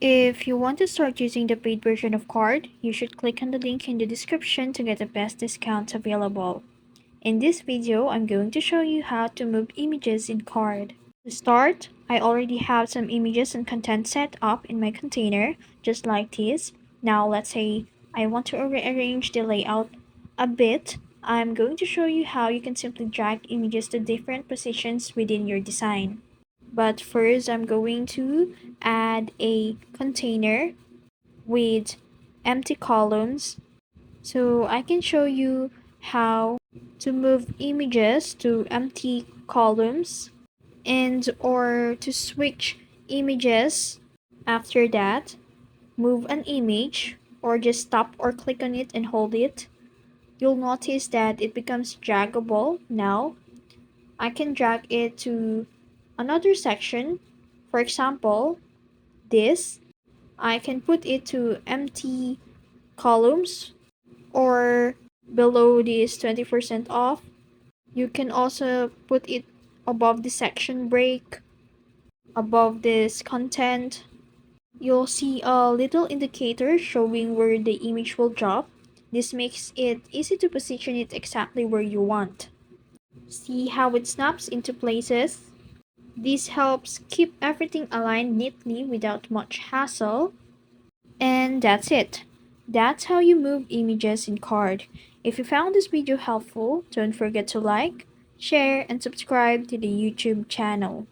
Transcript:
If you want to start using the paid version of Card, you should click on the link in the description to get the best discounts available. In this video, I'm going to show you how to move images in Card. To start, I already have some images and content set up in my container, just like this. Now let's say I want to rearrange the layout a bit. I'm going to show you how you can simply drag images to different positions within your design. But first, I'm going to add a container with empty columns so I can show you how to move images to empty columns and or to switch images. After that, move an image or just stop or click on it and hold it. You'll notice that it becomes draggable. Now I can drag it to another section. For example, this I can put it to empty columns or below this 20% off. You can also put it above the section break, above this content. You'll see a little indicator showing where the image will drop. This makes it easy to position it exactly where you want. See how it snaps into places? This helps keep everything aligned neatly without much hassle. And that's it. That's how you move images in Card. If you found this video helpful, don't forget to like, share, and subscribe to the YouTube channel.